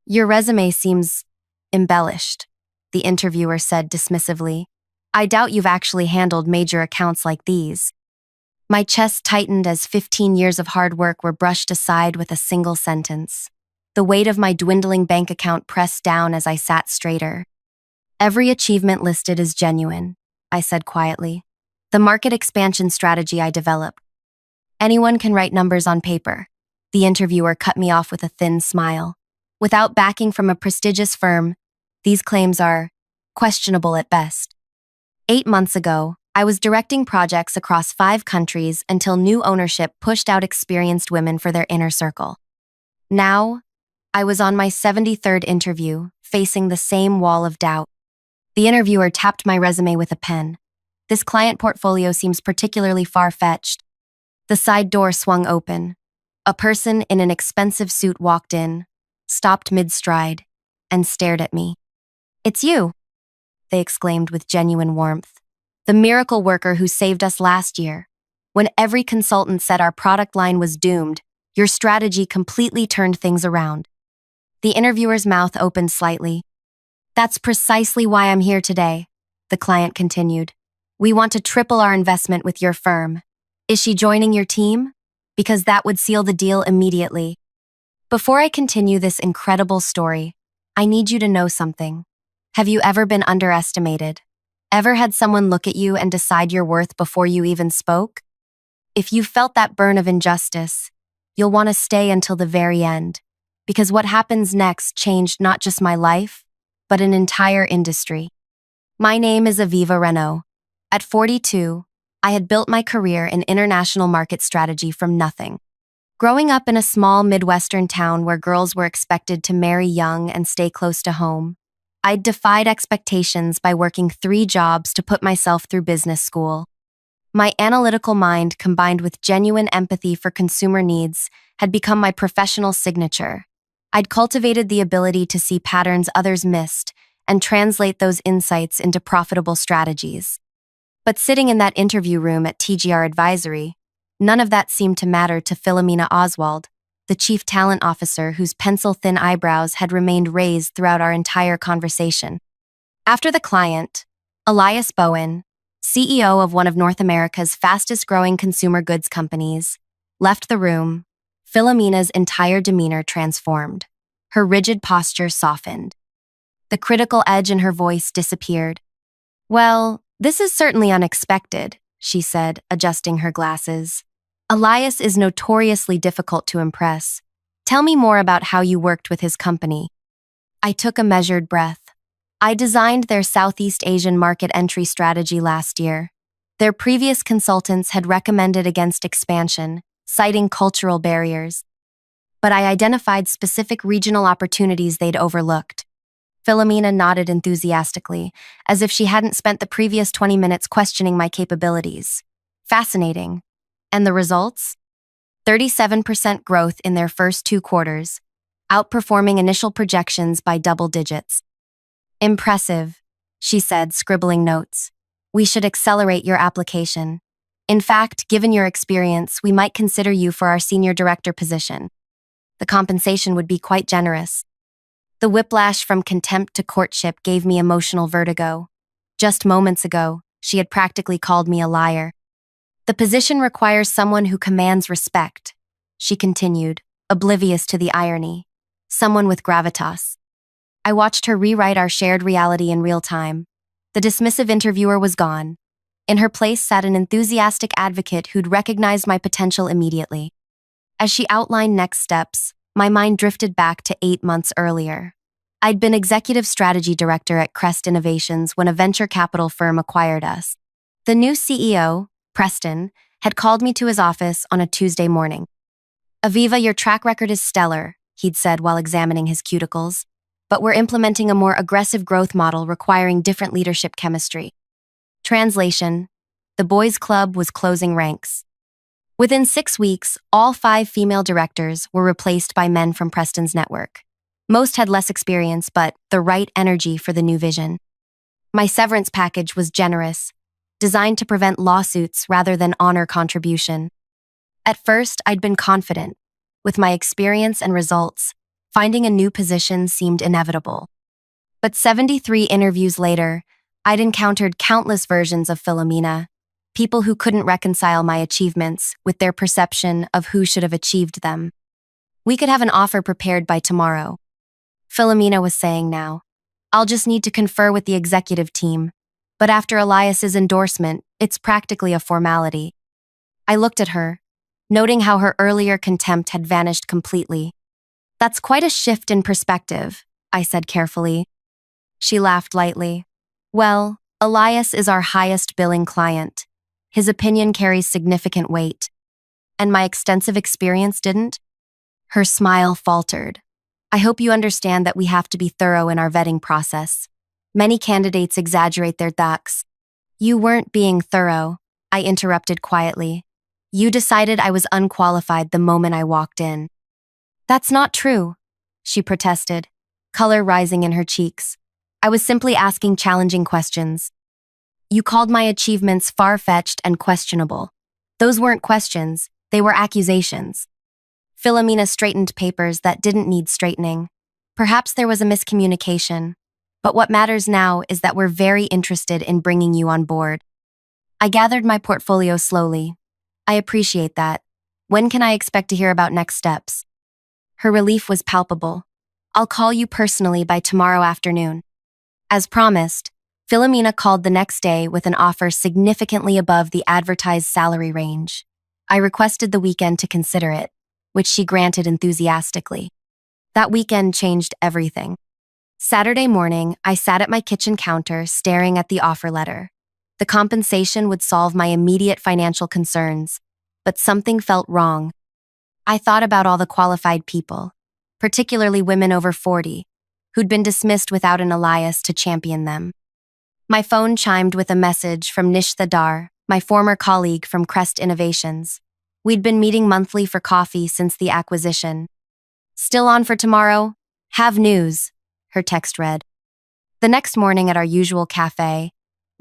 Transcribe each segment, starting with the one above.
Your resume seems embellished, the interviewer said dismissively. I doubt you've actually handled major accounts like these. My chest tightened as 15 years of hard work were brushed aside with a single sentence. The weight of my dwindling bank account pressed down as I sat straighter. Every achievement listed is genuine, I said quietly. The market expansion strategy I developed. Anyone can write numbers on paper. The interviewer cut me off with a thin smile. Without backing from a prestigious firm, these claims are questionable at best. 8 months ago, I was directing projects across 5 countries until new ownership pushed out experienced women for their inner circle. Now, I was on my 73rd interview, facing the same wall of doubt. The interviewer tapped my resume with a pen. This client portfolio seems particularly far-fetched. The side door swung open. A person in an expensive suit walked in, stopped mid-stride, and stared at me. "It's you," they exclaimed with genuine warmth. "The miracle worker who saved us last year. When every consultant said our product line was doomed, your strategy completely turned things around." The interviewer's mouth opened slightly. "That's precisely why I'm here today," the client continued. "We want to triple our investment with your firm. Is she joining your team? Because that would seal the deal immediately." Before I continue this incredible story, I need you to know something. Have you ever been underestimated? Ever had someone look at you and decide your worth before you even spoke? If you felt that burn of injustice, you'll want to stay until the very end, because what happens next changed not just my life, but an entire industry. My name is Aviva Renault. At 42, I had built my career in international market strategy from nothing. Growing up in a small Midwestern town where girls were expected to marry young and stay close to home, I'd defied expectations by working 3 jobs to put myself through business school. My analytical mind, combined with genuine empathy for consumer needs, had become my professional signature. I'd cultivated the ability to see patterns others missed and translate those insights into profitable strategies. But sitting in that interview room at TGR Advisory, none of that seemed to matter to Philomena Oswald, the chief talent officer whose pencil-thin eyebrows had remained raised throughout our entire conversation. After the client, Elias Bowen, CEO of one of North America's fastest-growing consumer goods companies, left the room, Philomena's entire demeanor transformed. Her rigid posture softened. The critical edge in her voice disappeared. "Well, this is certainly unexpected," she said, adjusting her glasses. "Elias is notoriously difficult to impress. Tell me more about how you worked with his company." I took a measured breath. I designed their Southeast Asian market entry strategy last year. Their previous consultants had recommended against expansion, citing cultural barriers. But I identified specific regional opportunities they'd overlooked. Philomena nodded enthusiastically, as if she hadn't spent the previous 20 minutes questioning my capabilities. Fascinating. And the results? 37% growth in their first 2 quarters, outperforming initial projections by double digits. "Impressive," she said, scribbling notes. "We should accelerate your application. In fact, given your experience, we might consider you for our senior director position. The compensation would be quite generous." The whiplash from contempt to courtship gave me emotional vertigo. Just moments ago, she had practically called me a liar. "The position requires someone who commands respect," she continued, oblivious to the irony. "Someone with gravitas." I watched her rewrite our shared reality in real time. The dismissive interviewer was gone. In her place sat an enthusiastic advocate who'd recognized my potential immediately. As she outlined next steps, my mind drifted back to 8 months earlier. I'd been executive strategy director at Crest Innovations when a venture capital firm acquired us. The new CEO, Preston, had called me to his office on a Tuesday morning. "Aviva, your track record is stellar," he'd said while examining his cuticles. "But we're implementing a more aggressive growth model requiring different leadership chemistry." Translation: the boys' club was closing ranks. Within 6 weeks, all 5 female directors were replaced by men from Preston's network. Most had less experience, but the right energy for the new vision. My severance package was generous, designed to prevent lawsuits rather than honor contribution. At first, I'd been confident. With my experience and results, Finding a new position seemed inevitable. But 73 interviews later, I'd encountered countless versions of Philomena, people who couldn't reconcile my achievements with their perception of who should have achieved them. We could have an offer prepared by tomorrow, Philomena was saying now. I'll just need to confer with the executive team. But after Elias's endorsement, it's practically a formality. I looked at her, noting how her earlier contempt had vanished completely. That's quite a shift in perspective, I said carefully. She laughed lightly. Well, Elias is our highest billing client. His opinion carries significant weight. And my extensive experience didn't? Her smile faltered. I hope you understand that we have to be thorough in our vetting process. Many candidates exaggerate their thoughts. You weren't being thorough, I interrupted quietly. You decided I was unqualified the moment I walked in. That's not true, she protested, color rising in her cheeks. I was simply asking challenging questions. You called my achievements far-fetched and questionable. Those weren't questions, they were accusations. Philomena straightened papers that didn't need straightening. Perhaps there was a miscommunication. But what matters now is that we're very interested in bringing you on board. I gathered my portfolio slowly. I appreciate that. When can I expect to hear about next steps? Her relief was palpable. I'll call you personally by tomorrow afternoon. As promised, Philomena called the next day with an offer significantly above the advertised salary range. I requested the weekend to consider it, which she granted enthusiastically. That weekend changed everything. Saturday morning, I sat at my kitchen counter staring at the offer letter. The compensation would solve my immediate financial concerns, but something felt wrong. I thought about all the qualified people, particularly women over 40, who'd been dismissed without an Elias to champion them. My phone chimed with a message from Nishtha Dar, my former colleague from Crest Innovations. We'd been meeting monthly for coffee since the acquisition. Still on for tomorrow? Have news, her text read. The next morning at our usual cafe,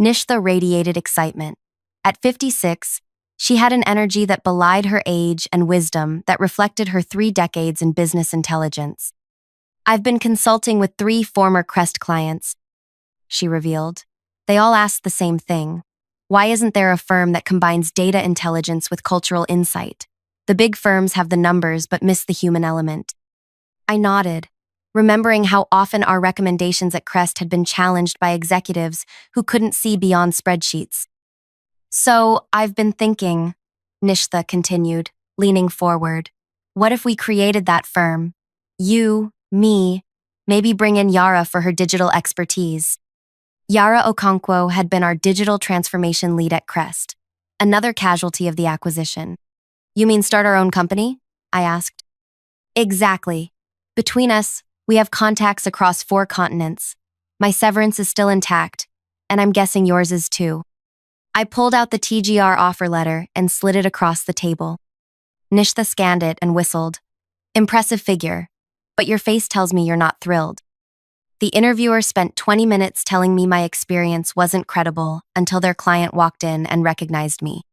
Nishtha radiated excitement. At 56, she had an energy that belied her age and wisdom that reflected her 3 decades in business intelligence. I've been consulting with 3 former Crest clients, she revealed. They all asked the same thing. Why isn't there a firm that combines data intelligence with cultural insight? The big firms have the numbers but miss the human element. I nodded, remembering how often our recommendations at Crest had been challenged by executives who couldn't see beyond spreadsheets. So, I've been thinking, Nishtha continued, leaning forward. What if we created that firm? You, me, maybe bring in Yara for her digital expertise. Yara Okonkwo had been our digital transformation lead at Crest, another casualty of the acquisition. You mean start our own company? I asked. Exactly. Between us, we have contacts across 4 continents. My severance is still intact, and I'm guessing yours is too. I pulled out the TGR offer letter and slid it across the table. Nishtha scanned it and whistled. Impressive figure, but your face tells me you're not thrilled. The interviewer spent 20 minutes telling me my experience wasn't credible until their client walked in and recognized me.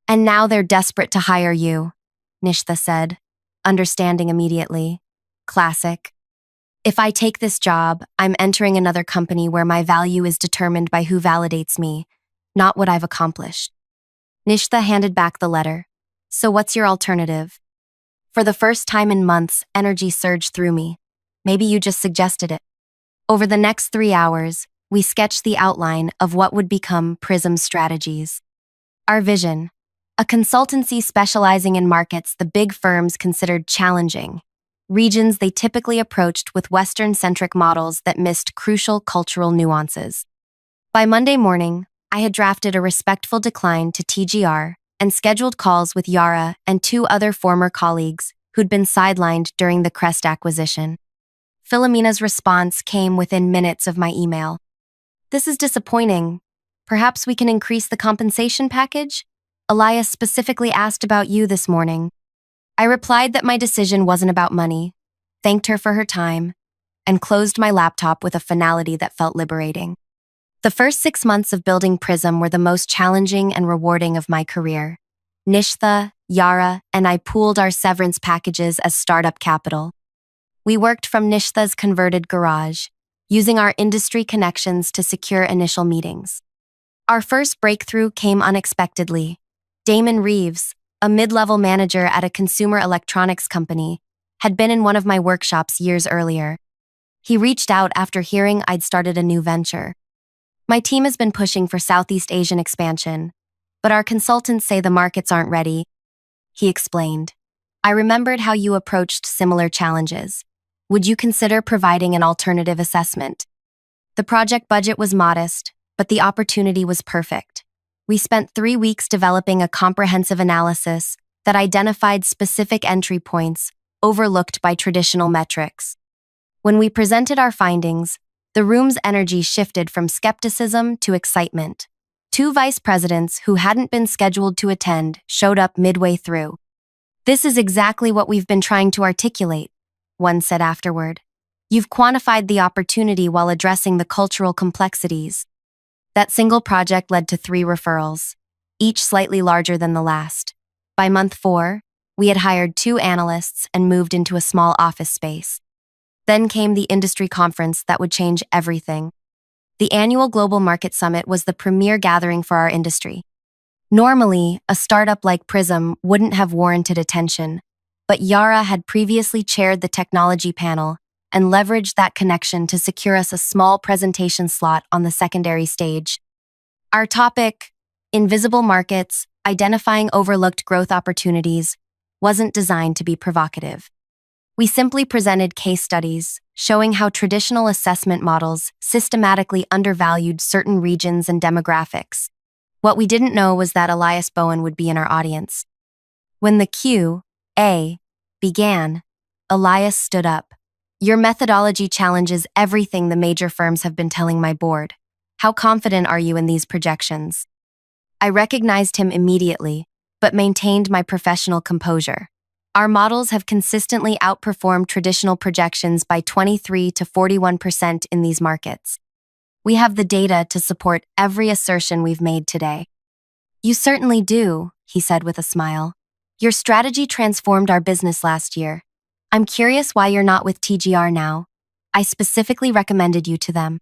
And now they're desperate to hire you, Nishtha said, understanding immediately. Classic. If I take this job, I'm entering another company where my value is determined by who validates me, not what I've accomplished. Nishtha handed back the letter. So what's your alternative? For the first time in months, energy surged through me. Maybe you just suggested it. Over the next 3 hours, we sketched the outline of what would become Prism's strategies. Our vision: a consultancy specializing in markets the big firms considered challenging, regions they typically approached with Western-centric models that missed crucial cultural nuances. By Monday morning, I had drafted a respectful decline to TGR and scheduled calls with Yara and 2 other former colleagues who'd been sidelined during the Crest acquisition. Philomena's response came within minutes of my email. This is disappointing. Perhaps we can increase the compensation package? Elias specifically asked about you this morning. I replied that my decision wasn't about money, thanked her for her time, and closed my laptop with a finality that felt liberating. The first 6 months of building Prism were the most challenging and rewarding of my career. Nishtha, Yara, and I pooled our severance packages as startup capital. We worked from Nishtha's converted garage, using our industry connections to secure initial meetings. Our first breakthrough came unexpectedly. Damon Reeves, a mid-level manager at a consumer electronics company, had been in one of my workshops years earlier. He reached out after hearing I'd started a new venture. My team has been pushing for Southeast Asian expansion, but our consultants say the markets aren't ready, he explained. I remembered how you approached similar challenges. Would you consider providing an alternative assessment? The project budget was modest, but the opportunity was perfect. We spent 3 weeks developing a comprehensive analysis that identified specific entry points overlooked by traditional metrics. When we presented our findings, the room's energy shifted from skepticism to excitement. 2 vice presidents who hadn't been scheduled to attend showed up midway through. This is exactly what we've been trying to articulate, one said afterward. You've quantified the opportunity while addressing the cultural complexities. That single project led to 3 referrals, each slightly larger than the last. By month 4, we had hired 2 analysts and moved into a small office space. Then came the industry conference that would change everything. The annual Global Market Summit was the premier gathering for our industry. Normally, a startup like Prism wouldn't have warranted attention, but Yara had previously chaired the technology panel and leveraged that connection to secure us a small presentation slot on the secondary stage. Our topic, Invisible Markets, Identifying Overlooked Growth Opportunities, wasn't designed to be provocative. We simply presented case studies showing how traditional assessment models systematically undervalued certain regions and demographics. What we didn't know was that Elias Bowen would be in our audience. When the Q&A began, Elias stood up. Your methodology challenges everything the major firms have been telling my board. How confident are you in these projections? I recognized him immediately, but maintained my professional composure. Our models have consistently outperformed traditional projections by 23 to 41% in these markets. We have the data to support every assertion we've made today. You certainly do, he said with a smile. Your strategy transformed our business last year. I'm curious why you're not with TGR now. I specifically recommended you to them.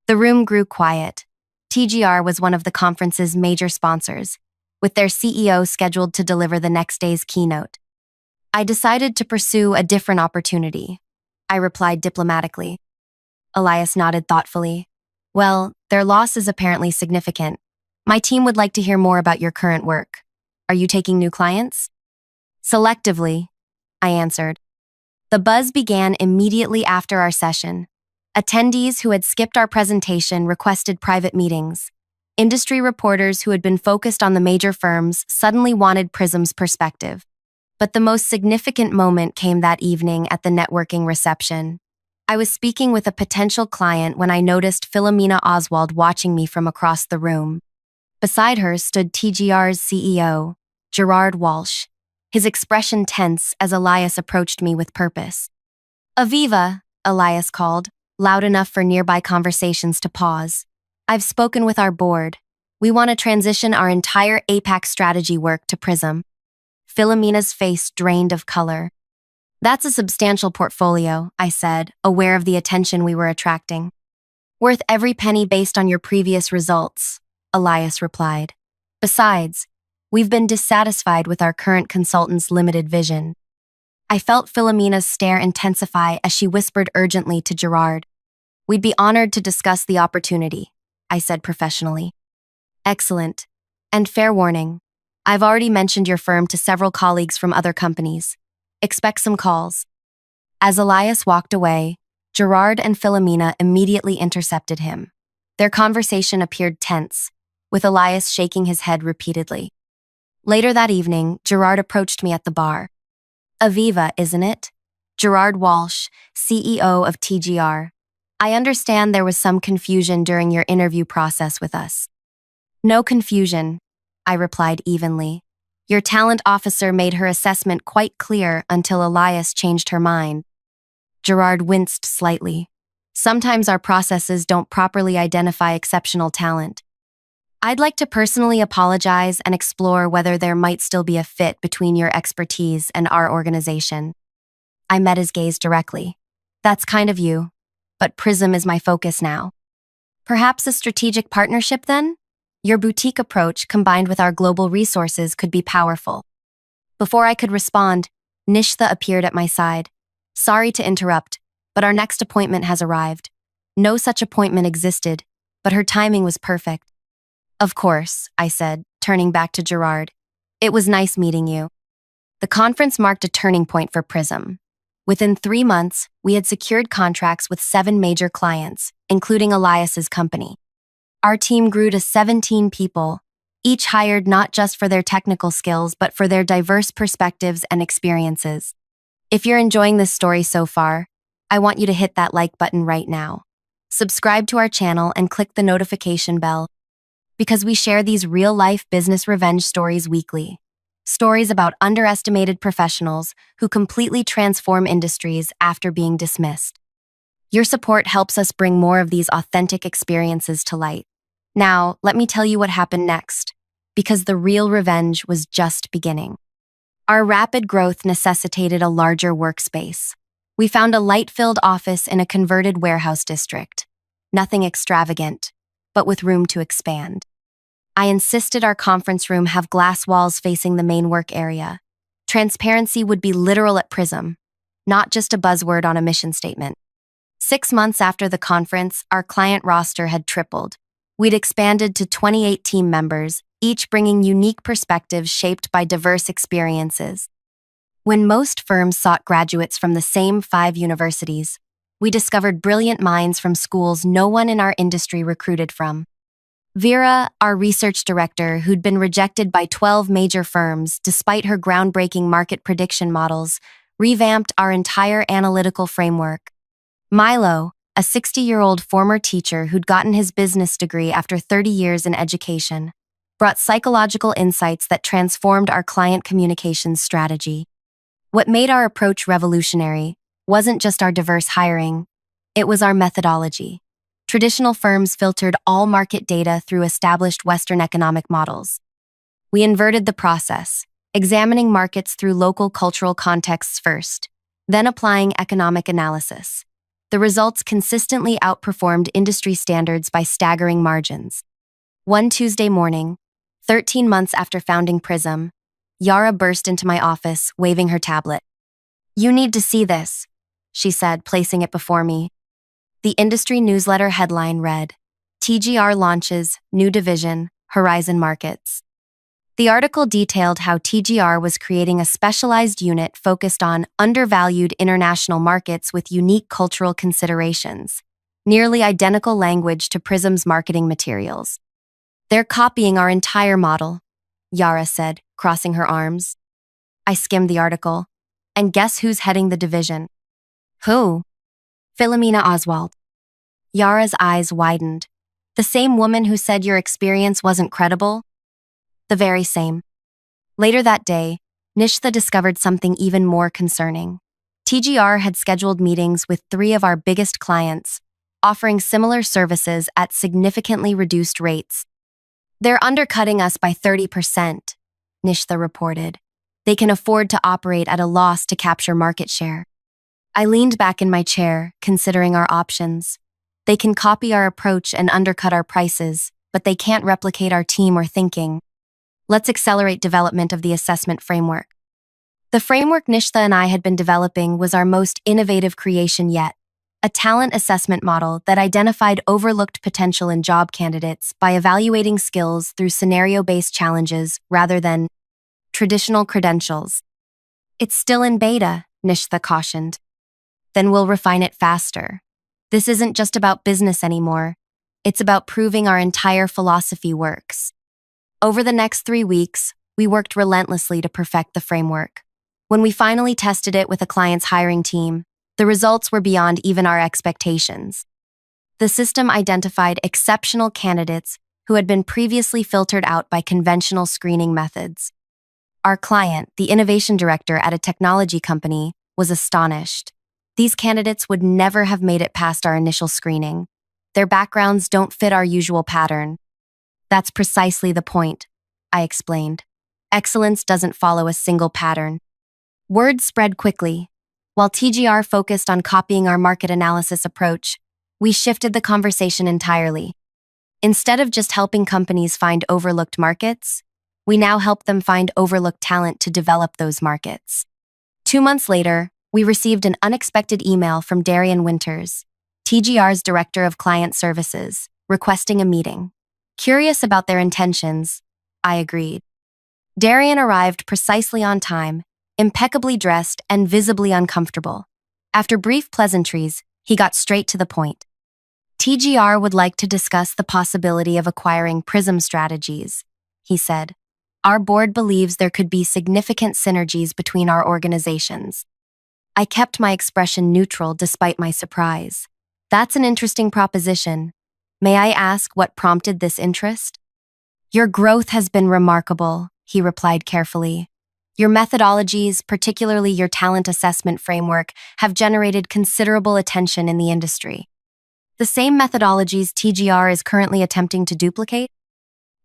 The room grew quiet. TGR was one of the conference's major sponsors, with their CEO scheduled to deliver the next day's keynote. I decided to pursue a different opportunity, I replied diplomatically. Elias nodded thoughtfully. Well, their loss is apparently significant. My team would like to hear more about your current work. Are you taking new clients? Selectively, I answered. The buzz began immediately after our session. Attendees who had skipped our presentation requested private meetings. Industry reporters who had been focused on the major firms suddenly wanted Prism's perspective. But the most significant moment came that evening at the networking reception. I was speaking with a potential client when I noticed Philomena Oswald watching me from across the room. Beside her stood TGR's CEO, Gerard Walsh, his expression tense as Elias approached me with purpose. Aviva, Elias called, loud enough for nearby conversations to pause. I've spoken with our board. We want to transition our entire APAC strategy work to Prism. Philomena's face drained of color. That's a substantial portfolio, I said, aware of the attention we were attracting. Worth every penny based on your previous results, Elias replied. Besides, we've been dissatisfied with our current consultant's limited vision. I felt Philomena's stare intensify as she whispered urgently to Gerard. We'd be honored to discuss the opportunity, I said professionally. Excellent. And fair warning. I've already mentioned your firm to several colleagues from other companies. Expect some calls. As Elias walked away, Gerard and Philomena immediately intercepted him. Their conversation appeared tense, with Elias shaking his head repeatedly. Later that evening, Gerard approached me at the bar. Aviva, isn't it? Gerard Walsh, CEO of TGR. I understand there was some confusion during your interview process with us. No confusion, I replied evenly. Your talent officer made her assessment quite clear until Elias changed her mind. Gerard winced slightly. Sometimes our processes don't properly identify exceptional talent. I'd like to personally apologize and explore whether there might still be a fit between your expertise and our organization. I met his gaze directly. That's kind of you, but Prism is my focus now. Perhaps a strategic partnership then? Your boutique approach combined with our global resources could be powerful. Before I could respond, Nishtha appeared at my side. Sorry to interrupt, but our next appointment has arrived. No such appointment existed, but her timing was perfect. Of course, I said, turning back to Gerard. It was nice meeting you. The conference marked a turning point for Prism. Within 3 months, we had secured contracts with 7 major clients, including Elias's company. Our team grew to 17 people, each hired not just for their technical skills, but for their diverse perspectives and experiences. If you're enjoying this story so far, I want you to hit that like button right now. Subscribe to our channel and click the notification bell, because we share these real-life business revenge stories weekly. Stories about underestimated professionals who completely transform industries after being dismissed. Your support helps us bring more of these authentic experiences to light. Now, let me tell you what happened next, because the real revenge was just beginning. Our rapid growth necessitated a larger workspace. We found a light-filled office in a converted warehouse district. Nothing extravagant, but with room to expand. I insisted our conference room have glass walls facing the main work area. Transparency would be literal at Prism, not just a buzzword on a mission statement. 6 months after the conference, our client roster had tripled. We'd expanded to 28 team members, each bringing unique perspectives shaped by diverse experiences. When most firms sought graduates from the same 5 universities, we discovered brilliant minds from schools no one in our industry recruited from. Vera, our research director, who'd been rejected by 12 major firms despite her groundbreaking market prediction models, revamped our entire analytical framework. Milo, a 60-year-old former teacher who'd gotten his business degree after 30 years in education, brought psychological insights that transformed our client communications strategy. What made our approach revolutionary wasn't just our diverse hiring, it was our methodology. Traditional firms filtered all market data through established Western economic models. We inverted the process, examining markets through local cultural contexts first, then applying economic analysis. The results consistently outperformed industry standards by staggering margins. One Tuesday morning, 13 months after founding Prism, Yara burst into my office, waving her tablet. "You need to see this," she said, placing it before me. The industry newsletter headline read, "TGR launches new division, Horizon Markets." The article detailed how TGR was creating a specialized unit focused on undervalued international markets with unique cultural considerations, nearly identical language to Prism's marketing materials. "They're copying our entire model," Yara said, crossing her arms. I skimmed the article, and guess who's heading the division? Who? Philomena Oswald. Yara's eyes widened. "The same woman who said your experience wasn't credible?" "The very same." Later that day, Nishtha discovered something even more concerning. TGR had scheduled meetings with 3 of our biggest clients, offering similar services at significantly reduced rates. "They're undercutting us by 30%, Nishtha reported. "They can afford to operate at a loss to capture market share." I leaned back in my chair, considering our options. They can copy our approach and undercut our prices, but they can't replicate our team or thinking. Let's accelerate development of the assessment framework. The framework Nishtha and I had been developing was our most innovative creation yet, a talent assessment model that identified overlooked potential in job candidates by evaluating skills through scenario-based challenges rather than traditional credentials. "It's still in beta," Nishtha cautioned. "Then we'll refine it faster. This isn't just about business anymore. It's about proving our entire philosophy works." Over the next 3 weeks, we worked relentlessly to perfect the framework. When we finally tested it with a client's hiring team, the results were beyond even our expectations. The system identified exceptional candidates who had been previously filtered out by conventional screening methods. Our client, the innovation director at a technology company, was astonished. These candidates would never have made it past our initial screening. Their backgrounds don't fit our usual pattern. "That's precisely the point," I explained. "Excellence doesn't follow a single pattern." Word spread quickly. While TGR focused on copying our market analysis approach, we shifted the conversation entirely. Instead of just helping companies find overlooked markets, we now help them find overlooked talent to develop those markets. 2 months later, we received an unexpected email from Darian Winters, TGR's Director of Client Services, requesting a meeting. Curious about their intentions, I agreed. Darian arrived precisely on time, impeccably dressed and visibly uncomfortable. After brief pleasantries, he got straight to the point. TGR would like to discuss the possibility of acquiring Prism strategies, he said. Our board believes there could be significant synergies between our organizations. I kept my expression neutral despite my surprise. That's an interesting proposition. May I ask what prompted this interest? Your growth has been remarkable, he replied carefully. Your methodologies, particularly your talent assessment framework, have generated considerable attention in the industry. The same methodologies TGR is currently attempting to duplicate?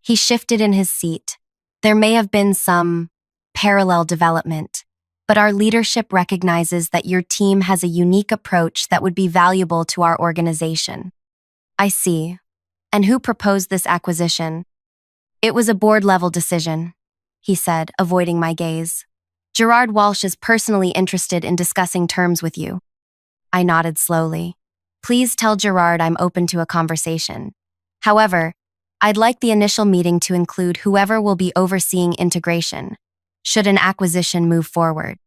He shifted in his seat. There may have been some parallel development, but our leadership recognizes that your team has a unique approach that would be valuable to our organization. I see. And who proposed this acquisition? It was a board-level decision, he said, avoiding my gaze. Gerard Walsh is personally interested in discussing terms with you. I nodded slowly. Please tell Gerard I'm open to a conversation. However, I'd like the initial meeting to include whoever will be overseeing integration, should an acquisition move forward.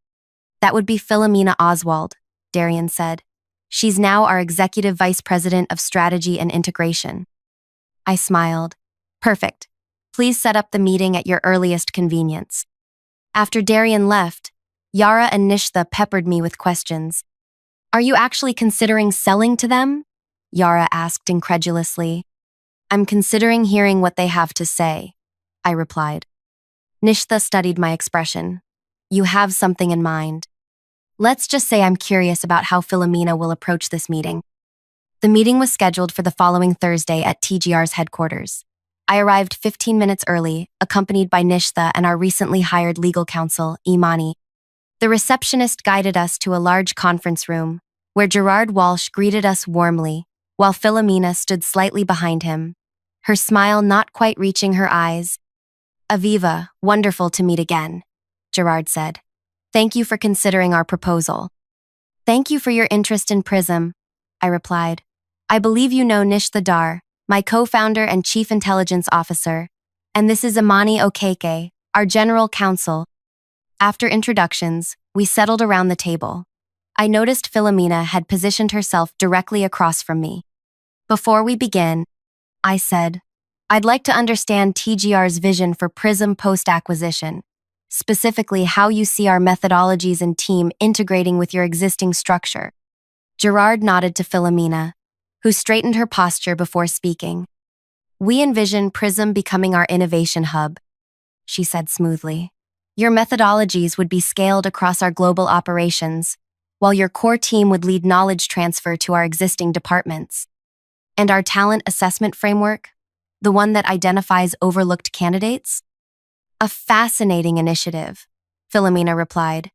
That would be Philomena Oswald, Darian said. She's now our Executive Vice President of Strategy and Integration. I smiled. Perfect. Please set up the meeting at your earliest convenience. After Darian left, Yara and Nishtha peppered me with questions. Are you actually considering selling to them? Yara asked incredulously. I'm considering hearing what they have to say, I replied. Nishtha studied my expression. You have something in mind. Let's just say I'm curious about how Philomena will approach this meeting. The meeting was scheduled for the following Thursday at TGR's headquarters. I arrived 15 minutes early, accompanied by Nishtha and our recently hired legal counsel, Imani. The receptionist guided us to a large conference room, where Gerard Walsh greeted us warmly, while Philomena stood slightly behind him, her smile not quite reaching her eyes. Aviva, wonderful to meet again, Gerard said. Thank you for considering our proposal. Thank you for your interest in Prism, I replied. I believe you know Nishtha Dar, my co-founder and chief intelligence officer, and this is Imani Okeke, our general counsel. After introductions, we settled around the table. I noticed Philomena had positioned herself directly across from me. Before we begin, I said, I'd like to understand TGR's vision for Prism post-acquisition, specifically how you see our methodologies and team integrating with your existing structure. Gerard nodded to Philomena, who straightened her posture before speaking. We envision Prism becoming our innovation hub, she said smoothly. Your methodologies would be scaled across our global operations, while your core team would lead knowledge transfer to our existing departments. And our talent assessment framework, the one that identifies overlooked candidates? A fascinating initiative, Philomena replied,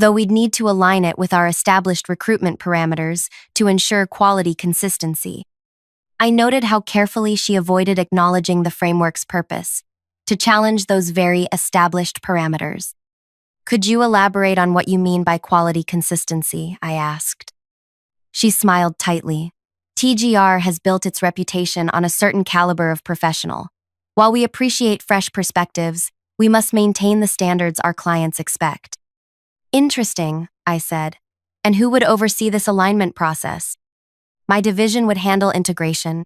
though we'd need to align it with our established recruitment parameters to ensure quality consistency. I noted how carefully she avoided acknowledging the framework's purpose, to challenge those very established parameters. Could you elaborate on what you mean by quality consistency? I asked. She smiled tightly. TGR has built its reputation on a certain caliber of professional. While we appreciate fresh perspectives, we must maintain the standards our clients expect. Interesting, I said. And who would oversee this alignment process? My division would handle integration.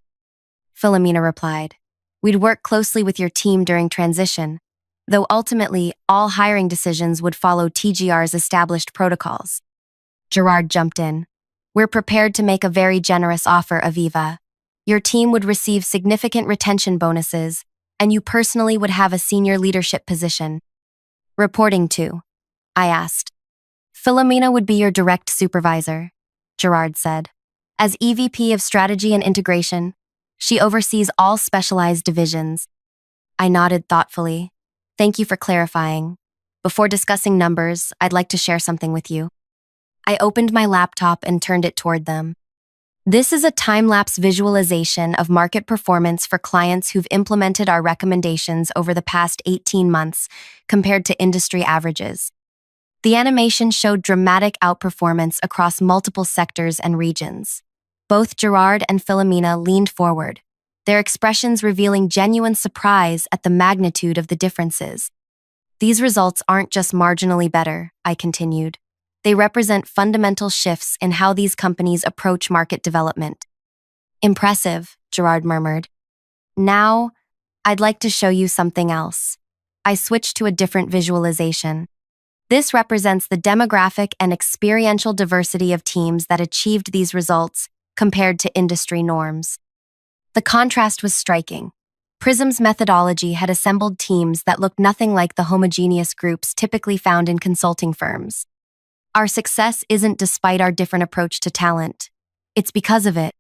Philomena replied. We'd work closely with your team during transition, though ultimately all hiring decisions would follow TGR's established protocols. Gerard jumped in. We're prepared to make a very generous offer, Aviva. Your team would receive significant retention bonuses, and you personally would have a senior leadership position. Reporting to? I asked. Philomena would be your direct supervisor, Gerard said. As EVP of Strategy and Integration, she oversees all specialized divisions. I nodded thoughtfully. Thank you for clarifying. Before discussing numbers, I'd like to share something with you. I opened my laptop and turned it toward them. This is a time-lapse visualization of market performance for clients who've implemented our recommendations over the past 18 months compared to industry averages. The animation showed dramatic outperformance across multiple sectors and regions. Both Gerard and Philomena leaned forward, their expressions revealing genuine surprise at the magnitude of the differences. These results aren't just marginally better, I continued. They represent fundamental shifts in how these companies approach market development. Impressive, Gerard murmured. Now, I'd like to show you something else. I switched to a different visualization. This represents the demographic and experiential diversity of teams that achieved these results compared to industry norms. The contrast was striking. Prism's methodology had assembled teams that looked nothing like the homogeneous groups typically found in consulting firms. Our success isn't despite our different approach to talent. It's because of it.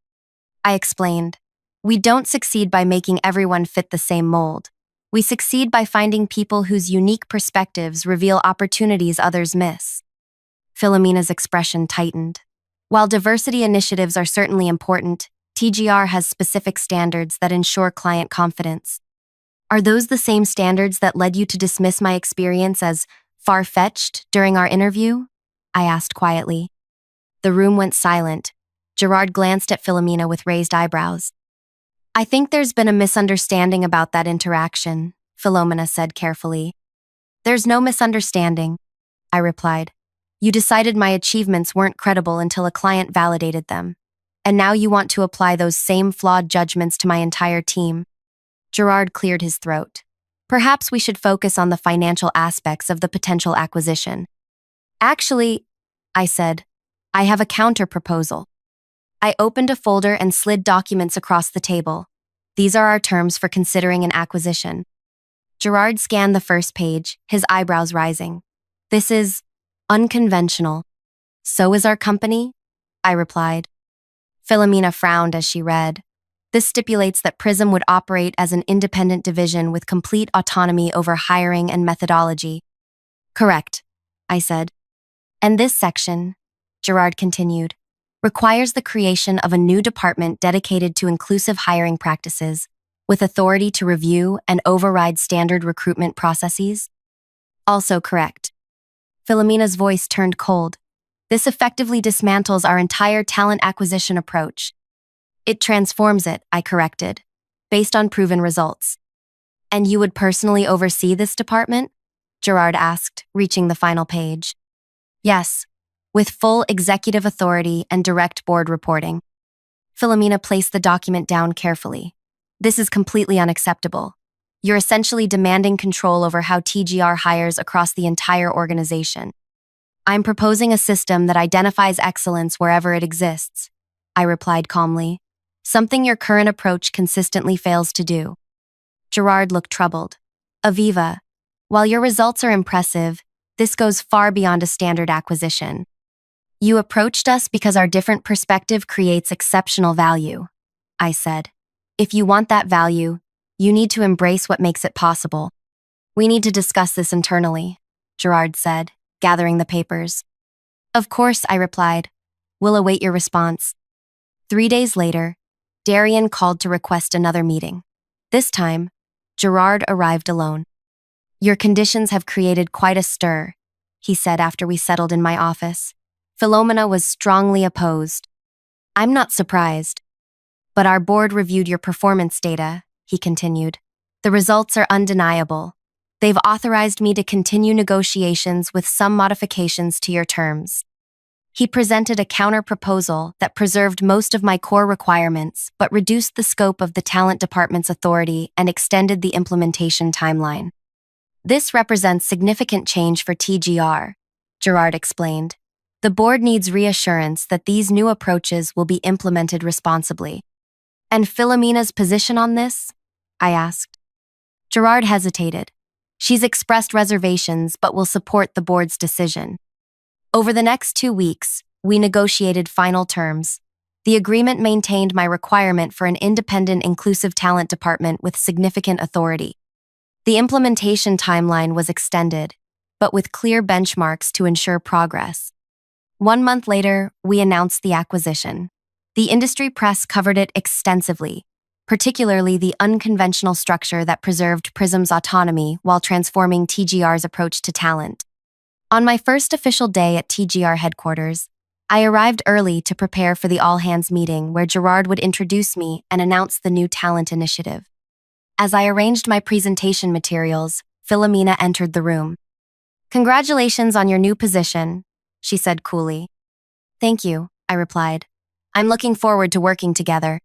I explained. We don't succeed by making everyone fit the same mold. We succeed by finding people whose unique perspectives reveal opportunities others miss. Philomena's expression tightened. While diversity initiatives are certainly important, TGR has specific standards that ensure client confidence. Are those the same standards that led you to dismiss my experience as far-fetched during our interview? I asked quietly. The room went silent. Gerard glanced at Philomena with raised eyebrows. I think there's been a misunderstanding about that interaction, Philomena said carefully. There's no misunderstanding, I replied. You decided my achievements weren't credible until a client validated them. And now you want to apply those same flawed judgments to my entire team. Gerard cleared his throat. Perhaps we should focus on the financial aspects of the potential acquisition. Actually, I said, I have a counter-proposal. I opened a folder and slid documents across the table. These are our terms for considering an acquisition. Gerard scanned the first page, his eyebrows rising. This is unconventional. So is our company? I replied. Philomena frowned as she read. This stipulates that Prism would operate as an independent division with complete autonomy over hiring and methodology. Correct, I said. And this section, Gerard continued, requires the creation of a new department dedicated to inclusive hiring practices, with authority to review and override standard recruitment processes. Also correct. Philomena's voice turned cold. This effectively dismantles our entire talent acquisition approach. It transforms it, I corrected, based on proven results. And you would personally oversee this department? Gerard asked, reaching the final page. Yes, with full executive authority and direct board reporting. Philomena placed the document down carefully. This is completely unacceptable. You're essentially demanding control over how TGR hires across the entire organization. I'm proposing a system that identifies excellence wherever it exists, I replied calmly, something your current approach consistently fails to do. Gerard looked troubled. Aviva, while your results are impressive, this goes far beyond a standard acquisition. You approached us because our different perspective creates exceptional value, I said. If you want that value, you need to embrace what makes it possible. We need to discuss this internally, Gerard said, gathering the papers. Of course, I replied. We'll await your response. 3 days later, Darian called to request another meeting. This time, Gerard arrived alone. Your conditions have created quite a stir, he said after we settled in my office. Philomena was strongly opposed. I'm not surprised. But our board reviewed your performance data, he continued. The results are undeniable. They've authorized me to continue negotiations with some modifications to your terms. He presented a counter-proposal that preserved most of my core requirements but reduced the scope of the talent department's authority and extended the implementation timeline. This represents significant change for TGR, Gerard explained. The board needs reassurance that these new approaches will be implemented responsibly. And Philomena's position on this? I asked. Gerard hesitated. She's expressed reservations but will support the board's decision. Over the next 2 weeks, we negotiated final terms. The agreement maintained my requirement for an independent, inclusive talent department with significant authority. The implementation timeline was extended, but with clear benchmarks to ensure progress. 1 month later, we announced the acquisition. The industry press covered it extensively, particularly the unconventional structure that preserved Prism's autonomy while transforming TGR's approach to talent. On my first official day at TGR headquarters, I arrived early to prepare for the all-hands meeting where Gerard would introduce me and announce the new talent initiative. As I arranged my presentation materials, Philomena entered the room. "Congratulations on your new position," she said coolly. "Thank you," I replied. "I'm looking forward to working together."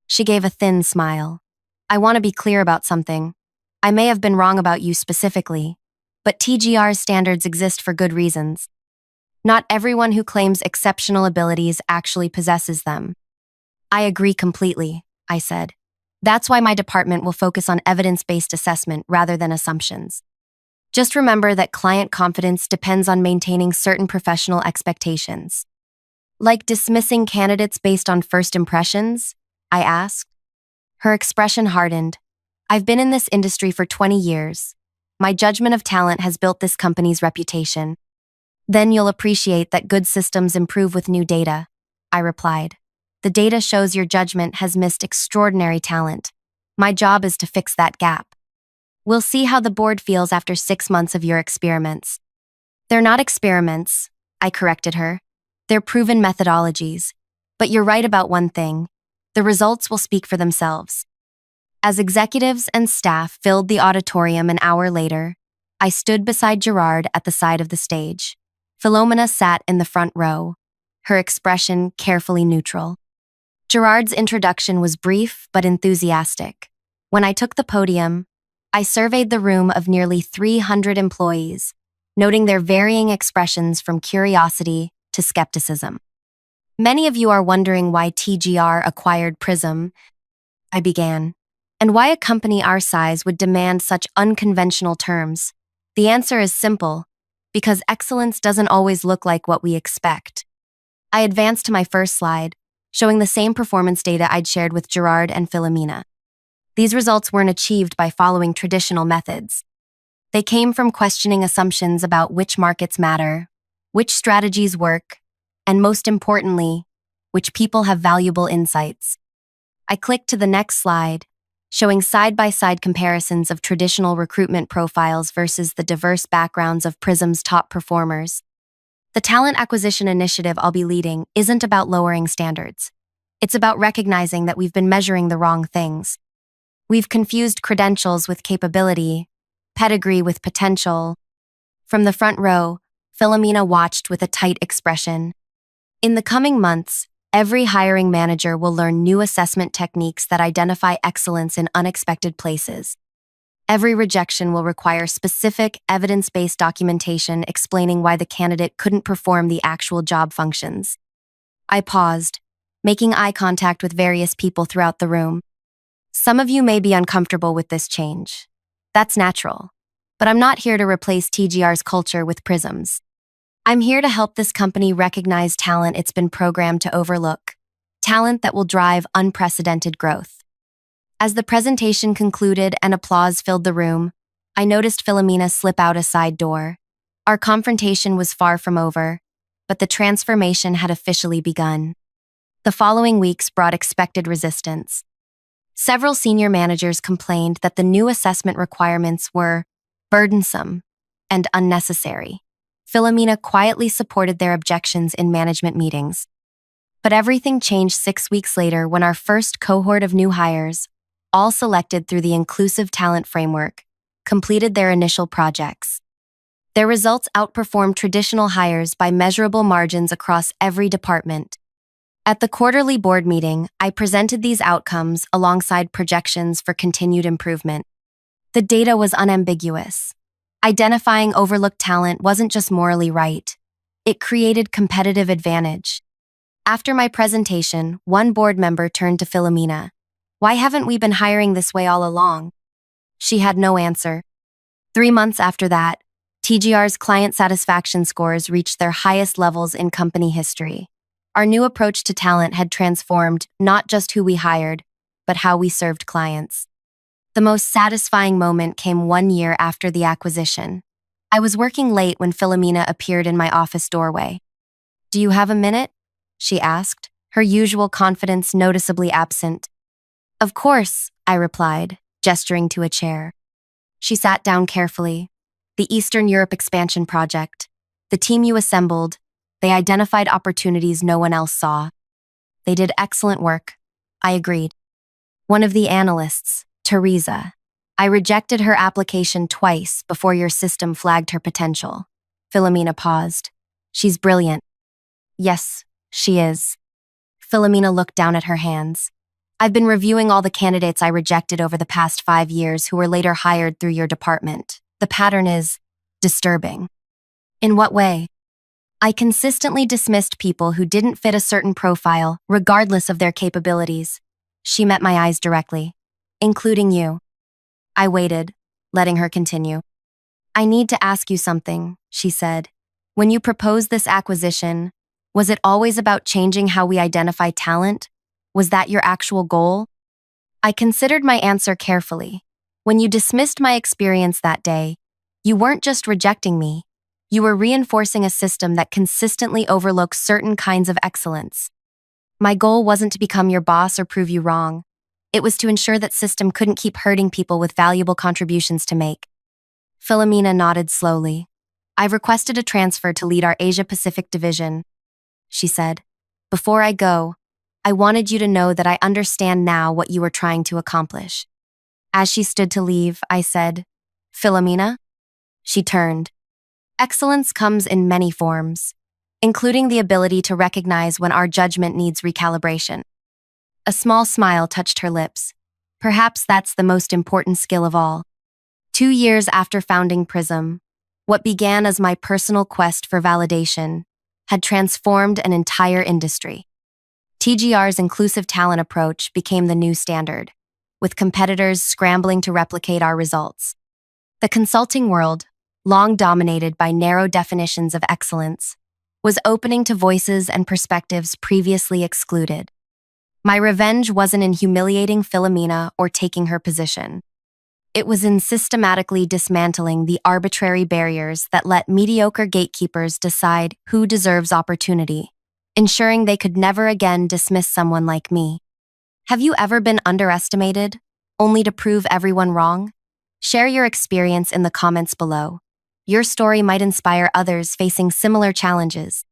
She gave a thin smile. "I want to be clear about something. I may have been wrong about you specifically, but TGR's standards exist for good reasons. Not everyone who claims exceptional abilities actually possesses them." "I agree completely," I said. "That's why my department will focus on evidence-based assessment rather than assumptions. Just remember that client confidence depends on maintaining certain professional expectations." "Like dismissing candidates based on first impressions?" I asked. Her expression hardened. "I've been in this industry for 20 years. My judgment of talent has built this company's reputation." "Then you'll appreciate that good systems improve with new data," I replied. "The data shows your judgment has missed extraordinary talent. My job is to fix that gap. We'll see how the board feels after 6 months of your experiments." "They're not experiments," I corrected her. "They're proven methodologies. But you're right about one thing. The results will speak for themselves." As executives and staff filled the auditorium an hour later, I stood beside Gerard at the side of the stage. Philomena sat in the front row, her expression carefully neutral. Gerard's introduction was brief but enthusiastic. When I took the podium, I surveyed the room of nearly 300 employees, noting their varying expressions from curiosity to skepticism. "Many of you are wondering why TGR acquired Prism," I began, "and why a company our size would demand such unconventional terms. The answer is simple: because excellence doesn't always look like what we expect." I advanced to my first slide, showing the same performance data I'd shared with Gerard and Philomena. These results weren't achieved by following traditional methods. They came from questioning assumptions about which markets matter, which strategies work, and most importantly, which people have valuable insights. I clicked to the next slide, showing side-by-side comparisons of traditional recruitment profiles versus the diverse backgrounds of Prism's top performers. The talent acquisition initiative I'll be leading isn't about lowering standards. It's about recognizing that we've been measuring the wrong things. We've confused credentials with capability, pedigree with potential. From the front row, Philomena watched with a tight expression. In the coming months, every hiring manager will learn new assessment techniques that identify excellence in unexpected places. Every rejection will require specific, evidence-based documentation explaining why the candidate couldn't perform the actual job functions. I paused, making eye contact with various people throughout the room. Some of you may be uncomfortable with this change. That's natural. But I'm not here to replace TGR's culture with Prism's. I'm here to help this company recognize talent it's been programmed to overlook, talent that will drive unprecedented growth. As the presentation concluded and applause filled the room, I noticed Philomena slip out a side door. Our confrontation was far from over, but the transformation had officially begun. The following weeks brought expected resistance. Several senior managers complained that the new assessment requirements were burdensome and unnecessary. Philomena quietly supported their objections in management meetings. But everything changed 6 weeks later when our first cohort of new hires, all selected through the Inclusive Talent Framework, completed their initial projects. Their results outperformed traditional hires by measurable margins across every department. At the quarterly board meeting, I presented these outcomes alongside projections for continued improvement. The data was unambiguous. Identifying overlooked talent wasn't just morally right. It created competitive advantage. After my presentation, one board member turned to Philomena. "Why haven't we been hiring this way all along?" She had no answer. 3 months after that, TGR's client satisfaction scores reached their highest levels in company history. Our new approach to talent had transformed not just who we hired, but how we served clients. The most satisfying moment came 1 year after the acquisition. I was working late when Philomena appeared in my office doorway. Do you have a minute? She asked, her usual confidence noticeably absent. Of course, I replied, gesturing to a chair. She sat down carefully. The Eastern Europe expansion project. The team you assembled. They identified opportunities no one else saw. They did excellent work. I agreed. One of the analysts, Teresa. I rejected her application twice before your system flagged her potential. Philomena paused. She's brilliant. Yes, she is. Philomena looked down at her hands. I've been reviewing all the candidates I rejected over the past 5 years who were later hired through your department. The pattern is disturbing. In what way? I consistently dismissed people who didn't fit a certain profile, regardless of their capabilities. She met my eyes directly, including you. I waited, letting her continue. I need to ask you something, she said. When you proposed this acquisition, was it always about changing how we identify talent? Was that your actual goal? I considered my answer carefully. When you dismissed my experience that day, you weren't just rejecting me. You were reinforcing a system that consistently overlooks certain kinds of excellence. My goal wasn't to become your boss or prove you wrong. It was to ensure that system couldn't keep hurting people with valuable contributions to make. Philomena nodded slowly. I've requested a transfer to lead our Asia-Pacific division, she said. Before I go, I wanted you to know that I understand now what you were trying to accomplish. As she stood to leave, I said, Philomena? She turned. Excellence comes in many forms, including the ability to recognize when our judgment needs recalibration. A small smile touched her lips. Perhaps that's the most important skill of all. 2 years after founding Prism, what began as my personal quest for validation had transformed an entire industry. TGR's inclusive talent approach became the new standard, with competitors scrambling to replicate our results. The consulting world, long dominated by narrow definitions of excellence, was opening to voices and perspectives previously excluded. My revenge wasn't in humiliating Philomena or taking her position. It was in systematically dismantling the arbitrary barriers that let mediocre gatekeepers decide who deserves opportunity, ensuring they could never again dismiss someone like me. Have you ever been underestimated, only to prove everyone wrong? Share your experience in the comments below. Your story might inspire others facing similar challenges.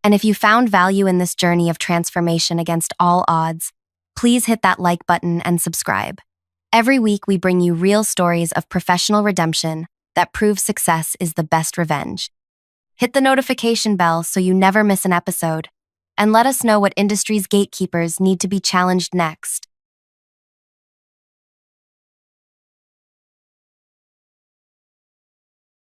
And if you found value in this journey of transformation against all odds, please hit that like button and subscribe. Every week we bring you real stories of professional redemption that prove success is the best revenge. Hit the notification bell so you never miss an episode, and let us know what industry's gatekeepers need to be challenged next.